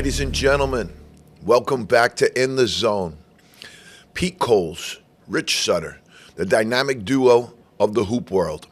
Ladies and gentlemen, welcome back to In the Zone. Pete Coles, Rich Sutter, the dynamic duo of the hoop world.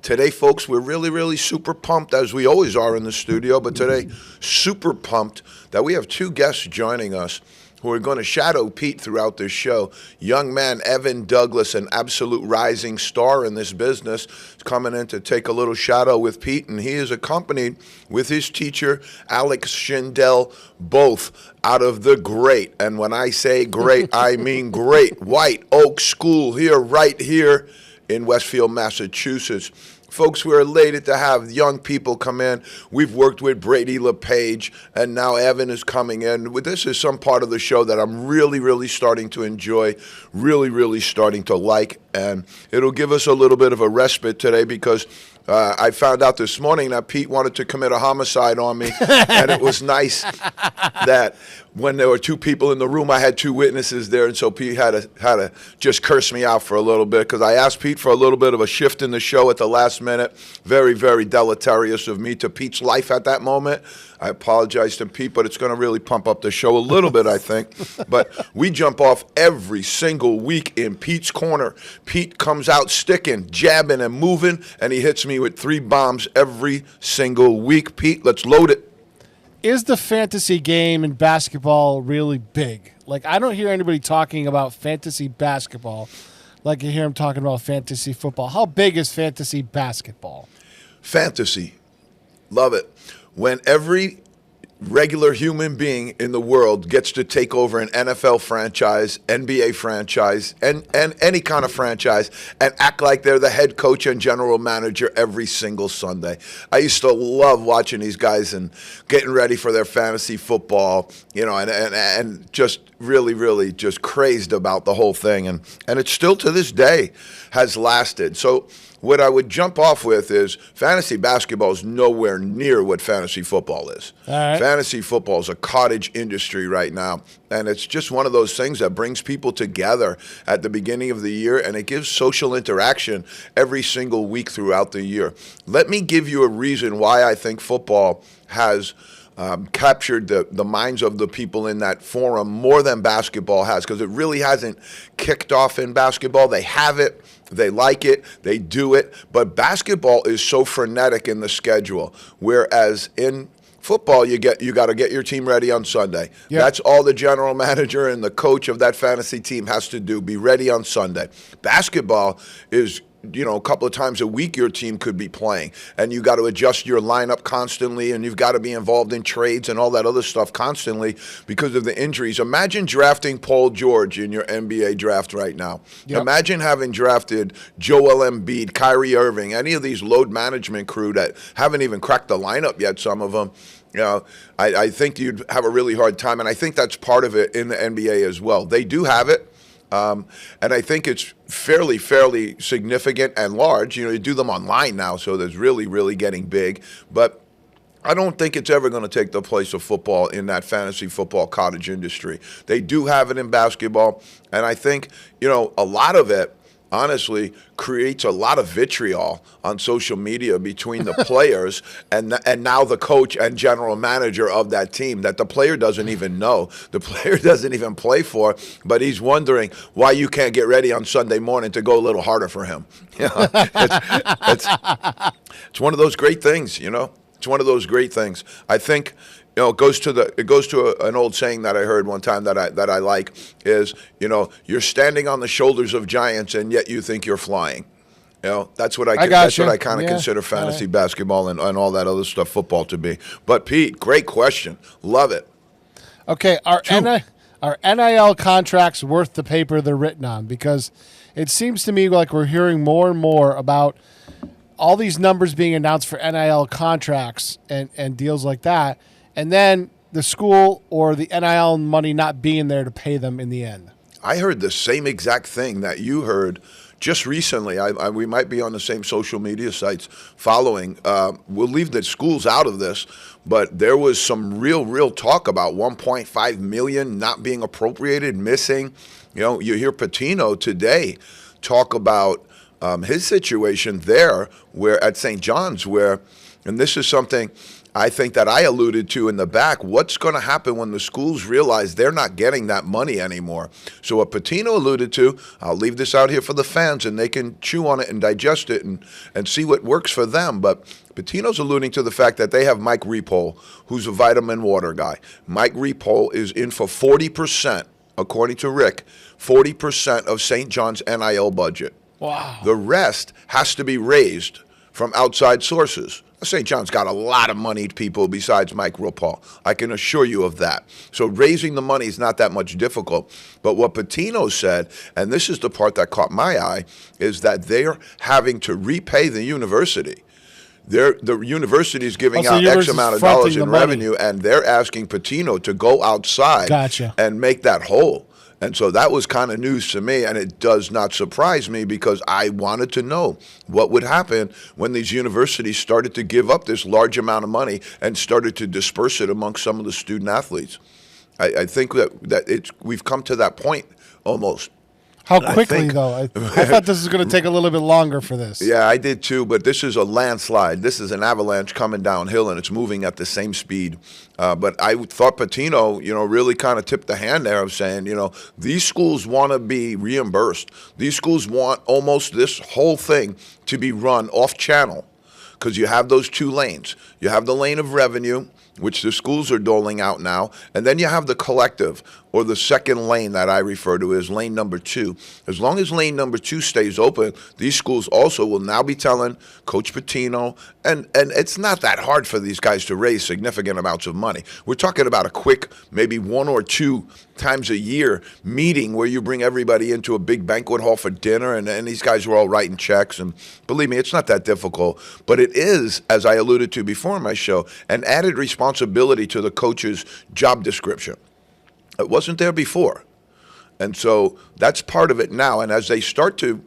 Today, folks, we're really super pumped, as we always are in the studio, but today, super pumped that we have two guests joining us who are going to shadow Pete throughout this show. Young man Evan Douglas, an absolute rising star in this business, is coming in to take a little shadow with Pete, and he is accompanied with his teacher, Alex Schindel, both out of the great, and when I say great, I mean great, White Oak School right here in Westfield, Massachusetts. Folks, we're elated to have young people come in. We've worked with Brady LePage, and now Evan is coming in. This is some part of the show that I'm really starting to enjoy, really starting to like, and it'll give us a little bit of a respite today because I found out this morning that Pete wanted to commit a homicide on me, and it was nice that when there were two people in the room, I had two witnesses there, and so Pete had to just curse me out for a little bit because I asked Pete for a little bit of a shift in the show at the last minute. Very deleterious of me to Pete's life at that moment. I apologize to Pete, but it's going to really pump up the show a little bit, I think. But we jump off every single week in Pete's corner. Pete comes out sticking, jabbing, and moving, and he hits me with 3 bombs every single week. Pete, let's load it. Is the fantasy game in basketball really big? Like, I don't hear anybody talking about fantasy basketball like I hear them talking about fantasy football. How big is fantasy basketball? Fantasy. Love it. When every regular human being in the world gets to take over an NFL franchise, NBA franchise, and any kind of franchise and act like they're the head coach and general manager every single Sunday. I used to love watching these guys and getting ready for their fantasy football, you know, and just really just crazed about the whole thing. And it still to this day has lasted. So what I would jump off with is fantasy basketball is nowhere near what fantasy football is. All right. Fantasy football is a cottage industry right now, and it's just one of those things that brings people together at the beginning of the year, and it gives social interaction every single week throughout the year. Let me give you a reason why I think football has captured the minds of the people in that forum more than basketball has, because it really hasn't kicked off in basketball. They have it. They like it, they do it, but basketball is so frenetic in the schedule, whereas in football, you got to get your team ready on Sunday. Yep. That's all the general manager and the coach of that fantasy team has to do, be ready on Sunday. Basketball is, you know, a couple of times a week your team could be playing, and you got to adjust your lineup constantly, and you've got to be involved in trades and all that other stuff constantly because of the injuries. Imagine drafting Paul George in your NBA draft right now. Yep. Imagine having drafted Joel Embiid, Kyrie Irving, any of these load management crew that haven't even cracked the lineup yet, some of them. You know, I think you'd have a really hard time, and I think that's part of it in the NBA as well. They do have it. And I think it's fairly significant and large. You know, you do them online now, so there's really getting big. But I don't think it's ever going to take the place of football in that fantasy football cottage industry. They do have it in basketball, and I think, you know, a lot of it, honestly, creates a lot of vitriol on social media between the players and now the coach and general manager of that team that the player doesn't even know. The player doesn't even play for, but he's wondering why you can't get ready on Sunday morning to go a little harder for him. You know, it's one of those great things, you know. It's one of those great things. I think, you know, it goes to an old saying that I heard one time that I like is, you know, you're standing on the shoulders of giants and yet you think you're flying. You know, that's what I kind of consider fantasy basketball and all that other stuff, football to be. But Pete, great question. Love it. Okay, are NIL contracts worth the paper they're written on? Because it seems to me like we're hearing more and more about all these numbers being announced for NIL contracts and deals like that, and then the school or the NIL money not being there to pay them in the end. I heard the same exact thing that you heard just recently. We might be on the same social media sites following. We'll leave the schools out of this, but there was some real talk about $1.5 million not being appropriated, missing. You know, you hear Patino today talk about his situation there, where at St. John's, where, and this is something I think that I alluded to in the back, what's going to happen when the schools realize they're not getting that money anymore? So what Pitino alluded to, I'll leave this out here for the fans, and they can chew on it and digest it and see what works for them. But Pitino's alluding to the fact that they have Mike Repole, who's a vitamin water guy. Mike Repole is in for 40%, according to Rick, 40% of St. John's NIL budget. Wow. The rest has to be raised from outside sources. St. John's got a lot of moneyed people besides Mike Repole. I can assure you of that. So raising the money is not that much difficult. But what Pitino said, and this is the part that caught my eye, is that they're having to repay the university. The university is giving out X amount of dollars in revenue, and they're asking Pitino to go outside and make that whole. And so that was kind of news to me, and it does not surprise me because I wanted to know what would happen when these universities started to give up this large amount of money and started to disperse it among some of the student athletes. I think that we've come to that point almost. How quickly, though? I thought this was going to take a little bit longer for this. Yeah, I did too, but this is a landslide. This is an avalanche coming downhill, and it's moving at the same speed. But I thought Pitino, really kind of tipped the hand there of saying, these schools want to be reimbursed. These schools want almost this whole thing to be run off-channel because you have those two lanes. You have the lane of revenue, which the schools are doling out now, and then you have the collective, or the second lane that I refer to as lane number 2. As long as lane number 2 stays open, these schools also will now be telling Coach Pitino, and it's not that hard for these guys to raise significant amounts of money. We're talking about a quick, maybe 1 or 2 times a year meeting where you bring everybody into a big banquet hall for dinner, and these guys are all writing checks, and believe me, it's not that difficult. But it is, as I alluded to before in my show, an added responsibility to the coach's job description. It wasn't there before. And so that's part of it now. And as they start to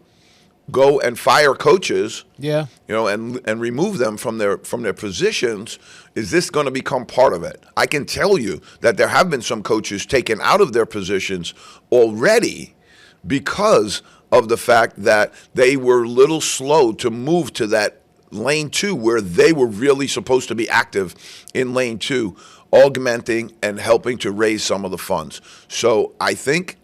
go and fire coaches, and remove them from their positions, is this going to become part of it? I can tell you that there have been some coaches taken out of their positions already because of the fact that they were a little slow to move to that lane 2 where they were really supposed to be active in lane 2, augmenting and helping to raise some of the funds. So I think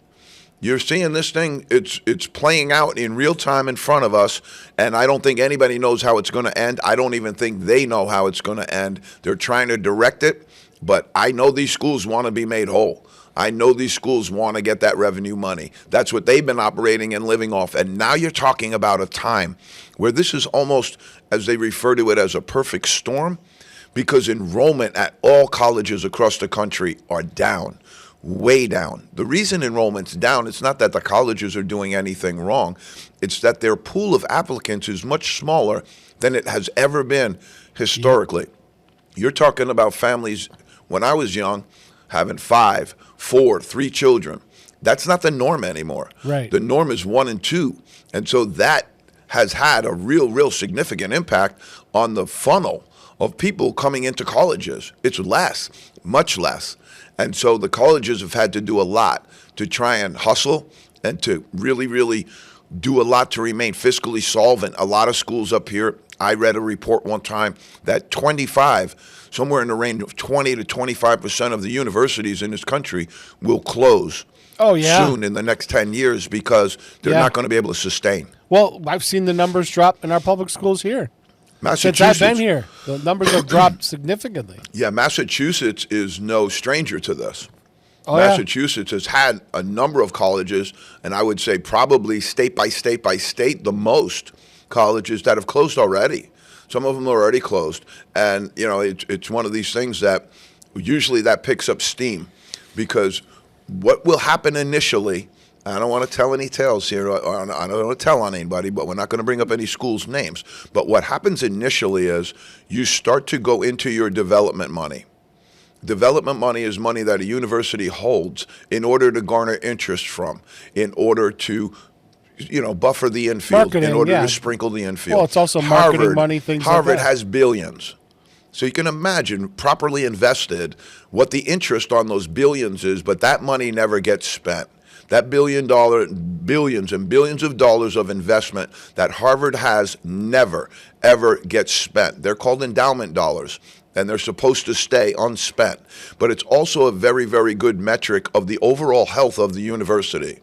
you're seeing this thing, it's playing out in real time in front of us, and I don't think anybody knows how it's going to end. I don't even think they know how it's going to end. They're trying to direct it, but I know these schools want to be made whole. I know these schools want to get that revenue money. That's what they've been operating and living off. And now you're talking about a time where this is almost, as they refer to it, as a perfect storm, because enrollment at all colleges across the country are down, way down. The reason enrollment's down, it's not that the colleges are doing anything wrong. It's that their pool of applicants is much smaller than it has ever been historically. You're talking about families, when I was young, having 5, 4, 3 children. That's not the norm anymore. Right. The norm is 1 and 2. And so that has had a real significant impact on the funnel of people coming into colleges. It's less, much less. And so the colleges have had to do a lot to try and hustle and to really do a lot to remain fiscally solvent. A lot of schools up here, I read a report one time that somewhere in the range of 20 to 25% of the universities in this country will close soon in the next 10 years because they're not going to be able to sustain. Well, I've seen the numbers drop in our public schools here. Massachusetts, since I've been here, the numbers have dropped significantly. Yeah, Massachusetts is no stranger to this. Massachusetts has had a number of colleges, and I would say probably state by state, the most colleges that have closed already. Some of them are already closed. And, it's one of these things that usually that picks up steam because what will happen initially, I don't want to tell any tales here. I don't want to tell on anybody, but we're not going to bring up any schools' names. But what happens initially is you start to go into your development money. Development money is money that a university holds in order to garner interest from, in order to buffer the infield, marketing, in order to sprinkle the infield. Well, it's also marketing money, things Harvard like that. has billions. So you can imagine, properly invested, what the interest on those billions is, but that money never gets spent. That billions and billions of dollars of investment that Harvard has never, ever gets spent. They're called endowment dollars. and they're supposed to stay unspent. But it's also a very, very good metric of the overall health of the university.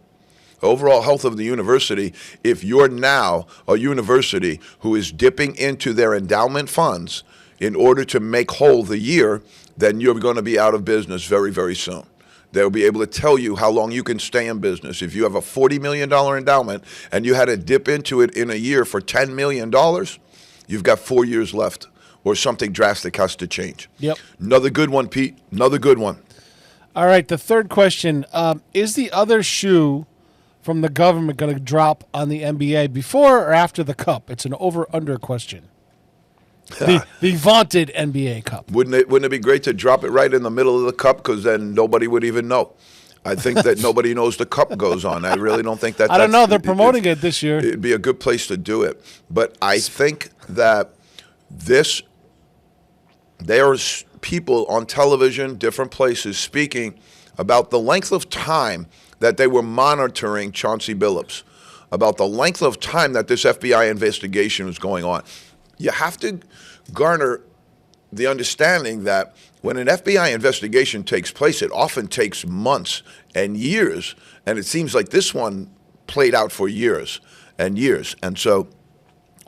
Overall health of the university, if you're now a university who is dipping into their endowment funds in order to make whole the year, then you're going to be out of business very, very soon. They'll be able to tell you how long you can stay in business. If you have a $40 million endowment and you had to dip into it in a year for $10 million, you've got 4 years left, or something drastic has to change. Yep. Another good one, Pete. Another good one. All right, the third question. Is the other shoe from the government going to drop on the NBA before or after the Cup? It's an over-under question. The vaunted NBA Cup. Wouldn't it be great to drop it right in the middle of the Cup, because then nobody would even know? I think that nobody knows the Cup goes on. I really don't think that. I don't know. They're promoting it this year. It'd be a good place to do it. But I think that there's people on television, different places, speaking about the length of time that they were monitoring Chauncey Billups, about the length of time that this FBI investigation was going on. You have to garner the understanding that when an FBI investigation takes place, it often takes months and years, and it seems like this one played out for years and years. And so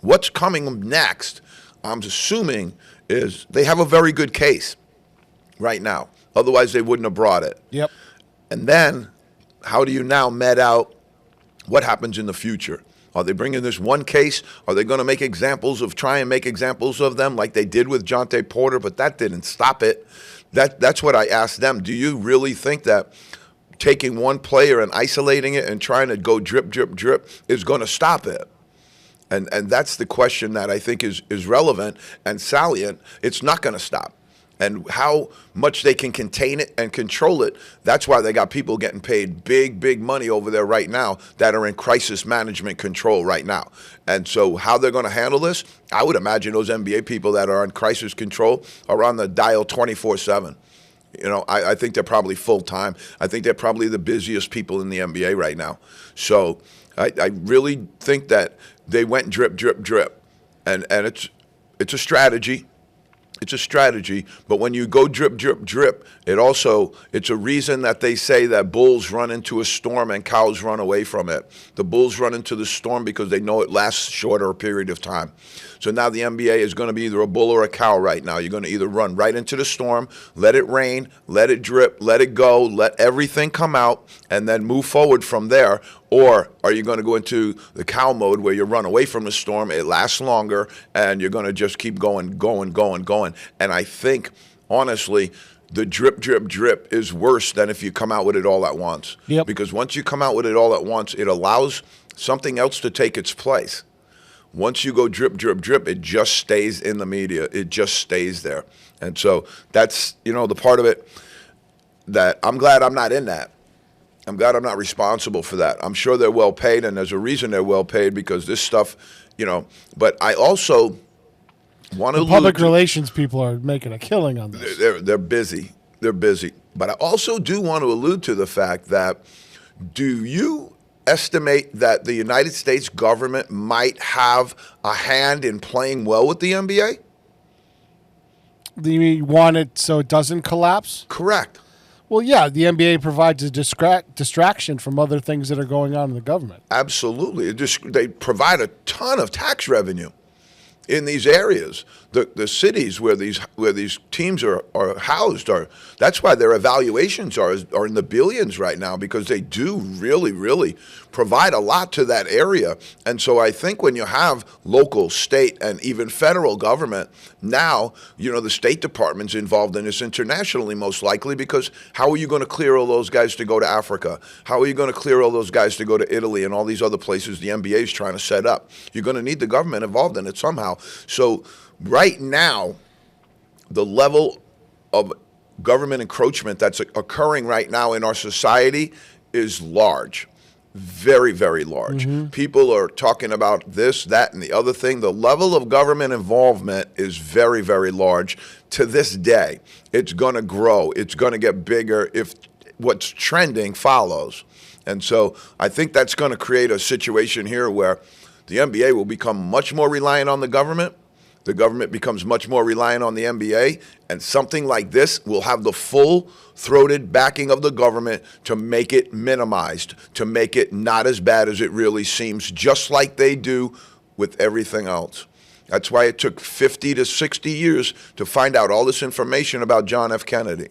what's coming next, I'm assuming, is they have a very good case right now. Otherwise, they wouldn't have brought it. Yep. And then how do you now met out what happens in the future? Are they bringing this one case? Are they going to try and make examples of them like they did with Jonte Porter? But that didn't stop it. That's what I asked them. Do you really think that taking one player and isolating it and trying to go drip, drip, drip is going to stop it? And that's the question that I think is relevant and salient. It's not going to stop. And how much they can contain it and control it, that's why they got people getting paid big, big money over there right now that are in crisis management control right now. And so how they're going to handle this, I would imagine those NBA people that are on crisis control are on the dial 24/7. You know, I think they're probably full-time. I think they're probably the busiest people in the NBA right now. So I really think that they went drip, drip, drip. And it's a strategy. It's a strategy, but when you go drip, drip, drip, it's a reason that they say that bulls run into a storm and cows run away from it. The bulls run into the storm because they know it lasts a shorter period of time. So now the NBA is going to be either a bull or a cow right now. You're going to either run right into the storm, let it rain, let it drip, let it go, let everything come out, and then move forward from there. Or are you going to go into the cow mode where you run away from the storm, it lasts longer, and you're going to just keep going. And I think, honestly, the drip, drip, drip is worse than if you come out with it all at once. Yep. Because once you come out with it all at once, it allows something else to take its place. Once you go drip, drip, drip, it just stays in the media. It just stays there. And so that's, the part of it that I'm glad I'm not in that. I'm glad I'm not responsible for that. I'm sure they're well paid, and there's a reason they're well paid, because this stuff, But I also want to. The public relations people are making a killing on this. They're busy. They're busy. But I also do want to allude to the fact that, do you estimate that the United States government might have a hand in playing well with the NBA? Do you want it so it doesn't collapse? Correct. Well, yeah, the NBA provides a distraction from other things that are going on in the government. Absolutely. They provide a ton of tax revenue in these areas. The cities where these teams are housed that's why their evaluations are in the billions right now, because they do really, really provide a lot to that area. And so I think when you have local, state, and even federal government, now, the State Department's involved in this internationally, most likely, because how are you going to clear all those guys to go to Africa? How are you going to clear all those guys to go to Italy and all these other places the NBA is trying to set up? You're going to need the government involved in it somehow. So right now, the level of government encroachment that's occurring right now in our society is large. Very, very large. Mm-hmm. People are talking about this, that, and the other thing. The level of government involvement is very, very large to this day. It's going to grow. It's going to get bigger if what's trending follows. And so I think that's going to create a situation here where the NBA will become much more reliant on the government, the government becomes much more reliant on the NBA, and something like this will have the full-throated backing of the government to make it minimized, to make it not as bad as it really seems, just like they do with everything else. That's why it took 50 to 60 years to find out all this information about John F. Kennedy.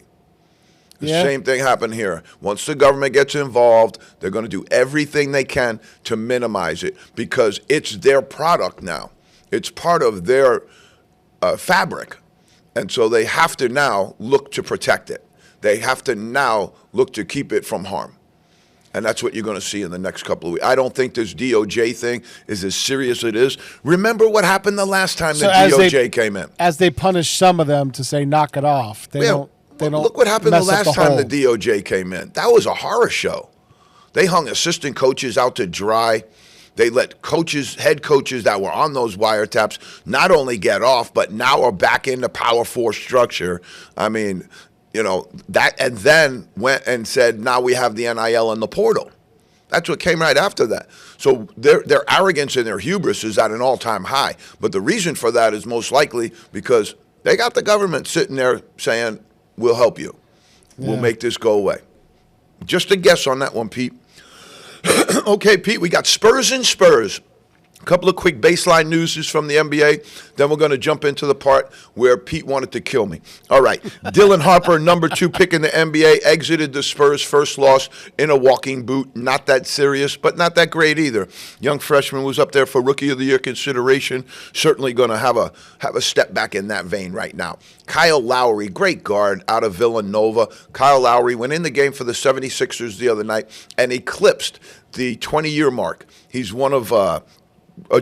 The same thing happened here. Once the government gets involved, they're going to do everything they can to minimize it because it's their product now. It's part of their fabric. And so they have to now look to protect it. They have to now look to keep it from harm. And that's what you're going to see in the next couple of weeks. I don't think this DOJ thing is as serious as it is. Remember what happened the last time the DOJ came in. As they punish some of them to say, knock it off. They don't look what happened the last time the DOJ came in. That was a horror show. They hung assistant coaches out to dry. They let head coaches that were on those wiretaps not only get off, but now are back in the Power 4 structure. I mean, that, and then went and said, now we have the NIL and the portal. That's what came right after that. So their arrogance and their hubris is at an all-time high. But the reason for that is most likely because they got the government sitting there saying, we'll help you. We'll make this go away. Just a guess on that one, Pete. Okay, Pete, we got Spurs and Spurs. A couple of quick baseline newses from the NBA. Then we're going to jump into the part where Pete wanted to kill me. All right. Dylan Harper, number 2 pick in the NBA, exited the Spurs' first loss in a walking boot. Not that serious, but not that great either. Young freshman was up there for Rookie of the Year consideration. Certainly going to have a step back in that vein right now. Kyle Lowry, great guard out of Villanova. Kyle Lowry went in the game for the 76ers the other night and eclipsed the 20-year mark. He's one of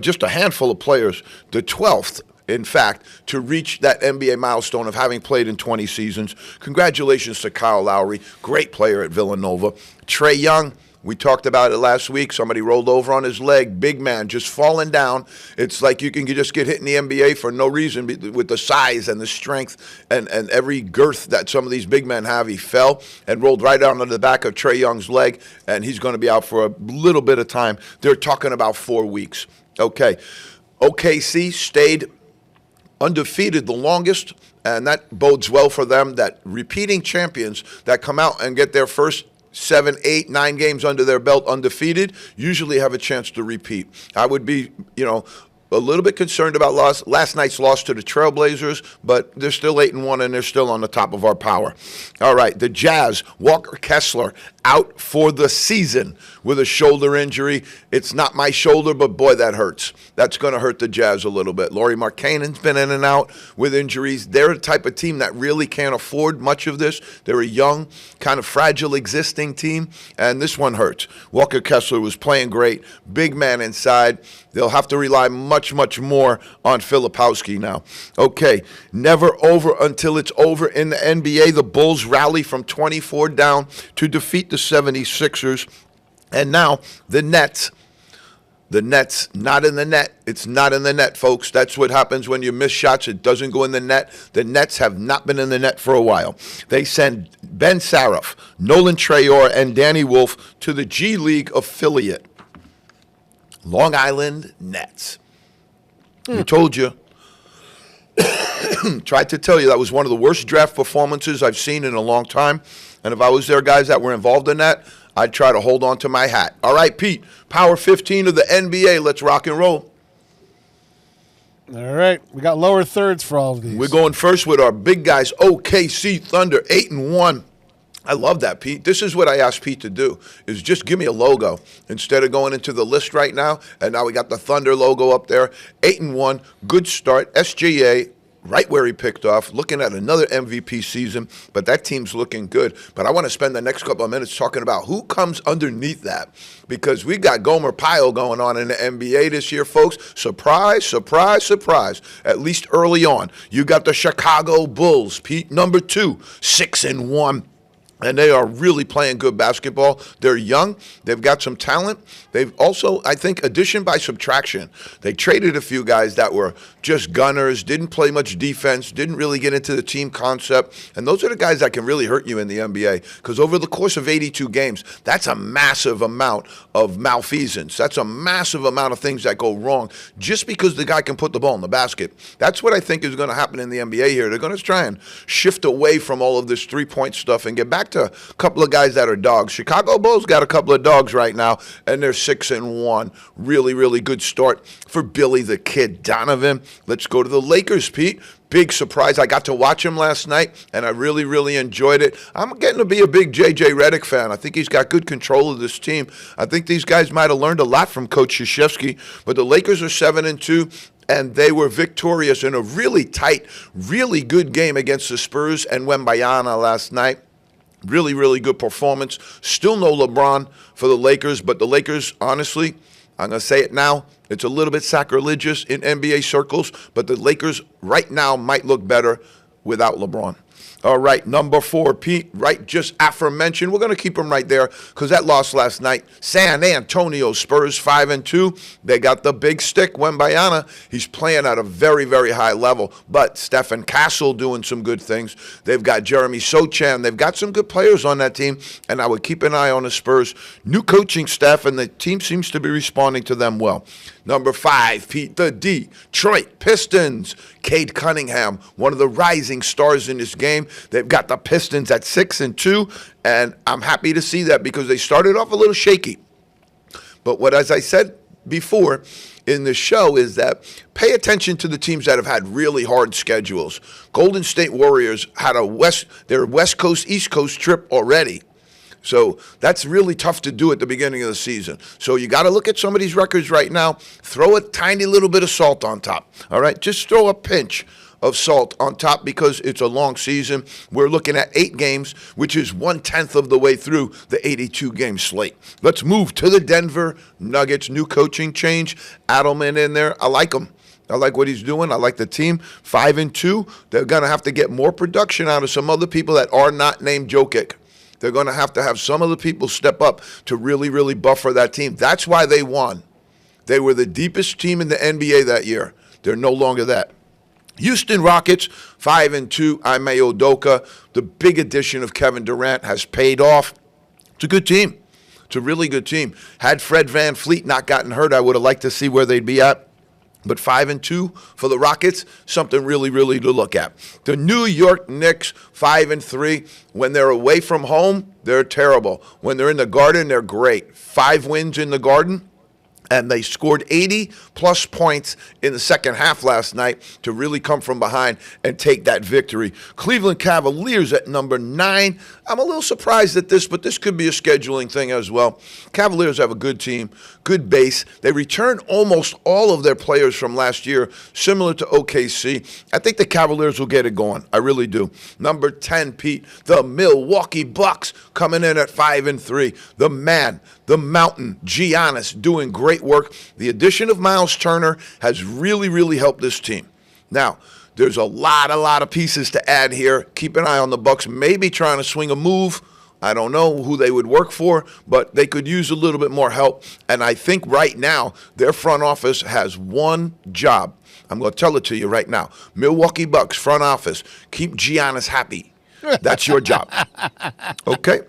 just a handful of players, the 12th, in fact, to reach that NBA milestone of having played in 20 seasons. Congratulations to Kyle Lowry, great player at Villanova. Trae Young, we talked about it last week. Somebody rolled over on his leg, big man, just falling down. It's like you can just get hit in the NBA for no reason with the size and the strength and every girth that some of these big men have. He fell and rolled right out onto the back of Trae Young's leg, and he's going to be out for a little bit of time. They're talking about 4 weeks. Okay. OKC stayed undefeated the longest, and that bodes well for them, that repeating champions that come out and get their first 7, 8, 9 games under their belt undefeated usually have a chance to repeat. I would be, a little bit concerned about last night's loss to the Trailblazers, but they're still 8-1 and they're still on the top of our power. All right, the Jazz, Walker Kessler out for the season with a shoulder injury. It's not my shoulder, but boy, that hurts. That's going to hurt the Jazz a little bit. Lauri Markkanen's been in and out with injuries. They're the type of team that really can't afford much of this. They're a young, kind of fragile existing team, and this one hurts. Walker Kessler was playing great, big man inside. They'll have to rely much more on Filipowski now. Okay, never over until it's over in the NBA. The Bulls rally from 24 down to defeat the 76ers. And now the Nets. The Nets, not in the net. It's not in the net, folks. That's what happens when you miss shots. It doesn't go in the net. The Nets have not been in the net for a while. They send Ben Saraf, Nolan Traore, and Danny Wolf to the G League affiliate. Long Island Nets. I told you. Tried to tell you that was one of the worst draft performances I've seen in a long time. And if I was there, guys that were involved in that, I'd try to hold on to my hat. All right, Pete, Power 15 of the NBA. Let's rock and roll. All right. We got lower thirds for all of these. We're going first with our big guys, OKC Thunder, 8-1. I love that, Pete. This is what I asked Pete to do, is just give me a logo instead of going into the list right now. And now we got the Thunder logo up there. 8-1, good start. SGA, right where he picked off, looking at another MVP season, but that team's looking good. But I want to spend the next couple of minutes talking about who comes underneath that, because we got Gomer Pyle going on in the NBA this year, folks. Surprise, surprise, surprise, at least early on. You got the Chicago Bulls, Pete, number 2, 6-1. And they are really playing good basketball. They're young. They've got some talent. They've also, I think, addition by subtraction. They traded a few guys that were just gunners, didn't play much defense, didn't really get into the team concept. And those are the guys that can really hurt you in the NBA. Because over the course of 82 games, that's a massive amount of malfeasance. That's a massive amount of things that go wrong just because the guy can put the ball in the basket. That's what I think is going to happen in the NBA here. They're going to try and shift away from all of this three-point stuff and get back to a couple of guys that are dogs. Chicago Bulls got a couple of dogs right now, and they're 6-1. Really, really good start for Billy the Kid Donovan. Let's go to the Lakers, Pete. Big surprise. I got to watch him last night, and I really, really enjoyed it. I'm getting to be a big J.J. Redick fan. I think he's got good control of this team. I think these guys might have learned a lot from Coach Krzyzewski, but the Lakers are 7-2. And they were victorious in a really tight, really good game against the Spurs and Wembanyama last night. Really, really good performance. Still no LeBron for the Lakers, but the Lakers, honestly, I'm going to say it now, it's a little bit sacrilegious in NBA circles, but the Lakers right now might look better without LeBron. All right, number 4, Pete, right, just aforementioned. We're going to keep him right there because that loss last night. San Antonio Spurs 5-2. They got the big stick, Wembanyama. He's playing at a very, very high level. But Stephen Castle doing some good things. They've got Jeremy Sochan. They've got some good players on that team, and I would keep an eye on the Spurs. New coaching staff, and the team seems to be responding to them well. Number 5, Pete, the Detroit Pistons. Cade Cunningham, one of the rising stars in this game. They've got the Pistons at 6-2, and I'm happy to see that because they started off a little shaky. But what, as I said before in the show, is that pay attention to the teams that have had really hard schedules. Golden State Warriors had their West Coast, East Coast trip already. So that's really tough to do at the beginning of the season. So you got to look at some of these records right now. Throw a tiny little bit of salt on top. All right, just throw a pinch of salt on top because it's a long season. We're looking at 8 games, which is 1/10 of the way through the 82-game slate. Let's move to the Denver Nuggets. New coaching change. Adelman in there. I like him. I like what he's doing. I like the team. 5-2. They're going to have to get more production out of some other people that are not named Jokic. They're going to have some of the people step up to really, really buffer that team. That's why they won. They were the deepest team in the NBA that year. They're no longer that. Houston Rockets, 5-2. Ime Udoka. The big addition of Kevin Durant has paid off. It's a good team. It's a really good team. Had Fred VanVleet not gotten hurt, I would have liked to see where they'd be at. But 5-2 for the Rockets, something really, really to look at. The New York Knicks, 5-3. When they're away from home, they're terrible. When they're in the Garden, they're great. 5 wins in the Garden. And they scored 80-plus points in the second half last night to really come from behind and take that victory. Cleveland Cavaliers at number 9. I'm a little surprised at this, but this could be a scheduling thing as well. Cavaliers have a good team, good base. They return almost all of their players from last year, similar to OKC. I think the Cavaliers will get it going. I really do. Number 10, Pete, the Milwaukee Bucks coming in at 5-3. The man, the mountain, Giannis, doing great work. The addition of Miles Turner has really, really helped this team. Now, there's a lot of pieces to add here. Keep an eye on the Bucks, maybe trying to swing a move. I don't know who they would work for, but they could use a little bit more help. And I think right now their front office has one job. I'm going to tell it to you right now. Milwaukee Bucks front office, keep Giannis happy. That's your job. Okay?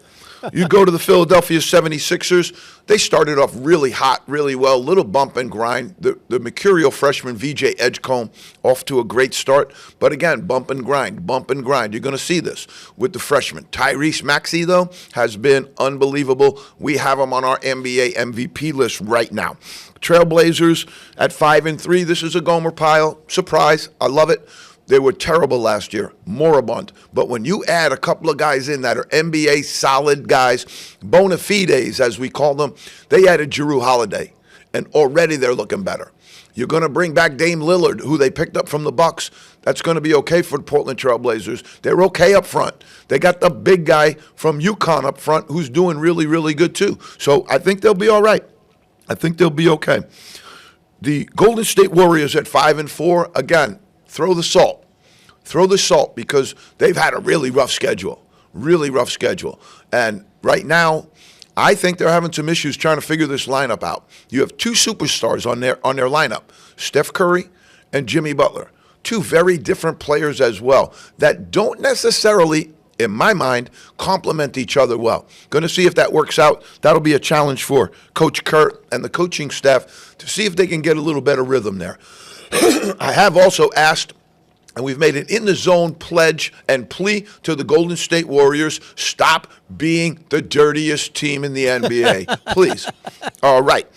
You go to the Philadelphia 76ers. They started off really hot, really well, little bump and grind. The mercurial freshman VJ Edgecombe off to a great start. But again, bump and grind, bump and grind. You're going to see this with the freshmen. Tyrese Maxey, though, has been unbelievable. We have him on our NBA MVP list right now. Trailblazers at 5-3. This is a Gomer Pyle surprise. I love it. They were terrible last year, moribund. But when you add a couple of guys in that are NBA solid guys, bona fides as we call them, they added Jrue Holiday, and already they're looking better. You're going to bring back Dame Lillard, who they picked up from the Bucks. That's going to be okay for the Portland Trailblazers. They're okay up front. They got the big guy from UConn up front who's doing really, really good too. So I think they'll be all right. I think they'll be okay. The Golden State Warriors at 5-4, again, throw the salt. Throw the salt because they've had a really rough schedule. really rough schedule. And right now, I think they're having some issues trying to figure this lineup out. You have two superstars on their lineup, Steph Curry and Jimmy Butler. Two very different players as well that don't necessarily, in my mind, complement each other well. Going to see if that works out. That'll be a challenge for Coach Kurt and the coaching staff to see if they can get a little better rhythm there. I have also asked, and we've made an in-the-zone pledge and plea to the Golden State Warriors, stop being the dirtiest team in the NBA, please. All right.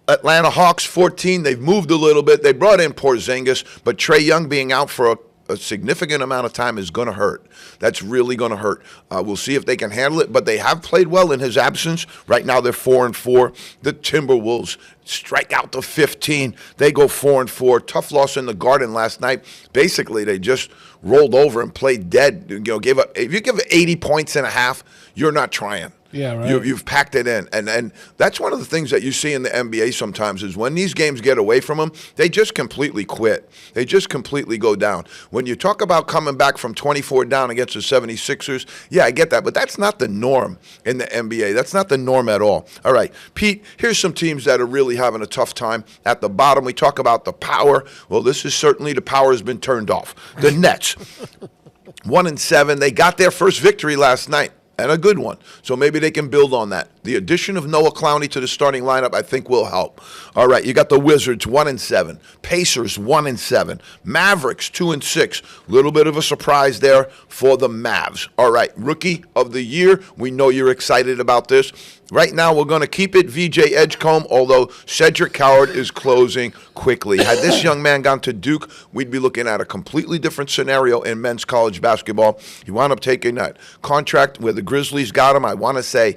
Atlanta Hawks 14, they've moved a little bit. They brought in Porzingis, but Trae Young being out for a significant amount of time is going to hurt. That's really going to hurt. We'll see if they can handle it, but they have played well in his absence. Right now they're 4-4. The Timberwolves strike out to 15. They go 4-4. Tough loss in the Garden last night. Basically, they just rolled over and played dead. Gave up. If you give 80 points and a half, you're not trying. Yeah, right. You've packed it in. And that's one of the things that you see in the NBA sometimes is when these games get away from them, they just completely quit. They just completely go down. When you talk about coming back from 24 down against the 76ers, yeah, I get that. But that's not the norm in the NBA. That's not the norm at all. All right, Pete, here's some teams that are really having a tough time. At the bottom, we talk about the power. Well, this is certainly the power has been turned off. The Nets, 1-7. They got their first victory last night. And a good one. So maybe they can build on that. The addition of Noah Clowney to the starting lineup, I think, will help. All right, you got the Wizards, 1-7. Pacers, 1-7. Mavericks, 2-6. Little bit of a surprise there for the Mavs. All right, Rookie of the Year. We know you're excited about this. Right now, we're going to keep it VJ Edgecombe, although Cedric Coward is closing quickly. Had this young man gone to Duke, we'd be looking at a completely different scenario in men's college basketball. He wound up taking that contract where the Grizzlies got him, I want to say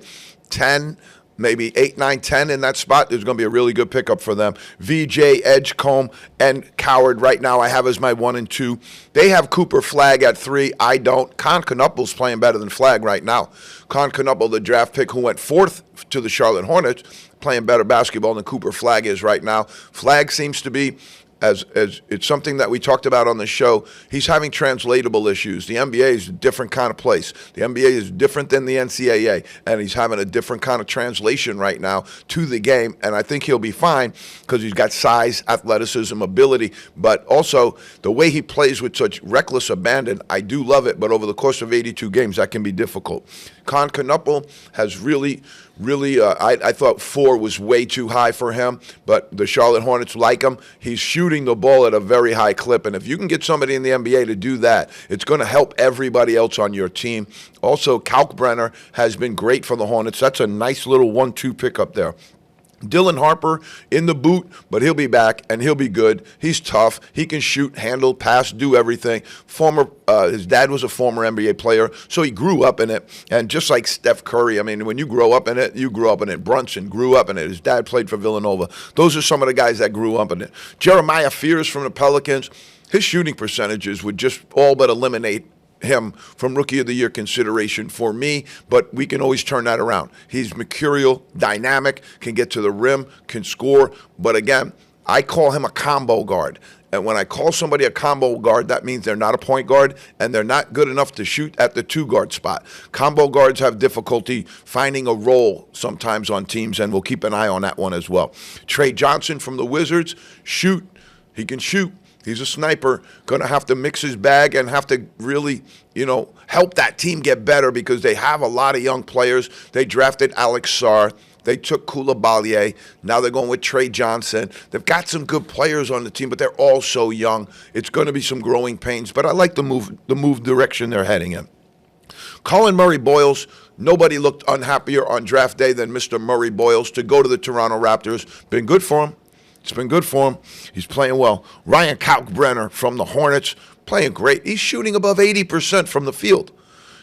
10, maybe 8, 9, 10 in that spot. There's going to be a really good pickup for them. VJ, Edgecombe, and Coward right now I have as my 1 and 2. They have Cooper Flagg at 3. I don't. Con Knupple's playing better than Flagg right now. Con Knuppel, the draft pick who went 4th to the Charlotte Hornets, playing better basketball than Cooper Flagg is right now. Flagg seems to be, as it's something that we talked about on the show, he's having translatable issues. The NBA is a different kind of place. The NBA is different than the NCAA, and he's having a different kind of translation right now to the game, and I think he'll be fine because he's got size, athleticism, ability, but also the way he plays with such reckless abandon, I do love it, but over the course of 82 games, that can be difficult. Con Knuppel has really, I thought 4 was way too high for him, but the Charlotte Hornets like him. He's shooting the ball at a very high clip, and if you can get somebody in the NBA to do that, it's going to help everybody else on your team. Also, Kalkbrenner has been great for the Hornets. That's a nice little 1-2 pickup there. Dylan Harper in the boot, but he'll be back, and he'll be good. He's tough. He can shoot, handle, pass, do everything. His dad was a former NBA player, so he grew up in it. And just like Steph Curry, I mean, when you grow up in it, you grew up in it. Brunson grew up in it. His dad played for Villanova. Those are some of the guys that grew up in it. Jeremiah Fears from the Pelicans, his shooting percentages would just all but eliminate him from Rookie of the Year consideration for me, but we can always turn that around. He's mercurial, dynamic, can get to the rim, can score, but again, I call him a combo guard. And when I call somebody a combo guard, that means they're not a point guard and they're not good enough to shoot at the 2-guard spot. Combo guards have difficulty finding a role sometimes on teams, and we'll keep an eye on that one as well. Trey Johnson from the Wizards, shoot. He can shoot. He's a sniper, going to have to mix his bag and have to really, help that team get better because they have a lot of young players. They drafted Alex Sarr. They took Koulibaly. Now they're going with Trey Johnson. They've got some good players on the team, but they're all so young. It's going to be some growing pains, but I like the move direction they're heading in. Colin Murray-Boyles, nobody looked unhappier on draft day than Mr. Murray-Boyles to go to the Toronto Raptors. Been good for him. It's been good for him. He's playing well. Ryan Kalkbrenner from the Hornets, playing great. He's shooting above 80% from the field.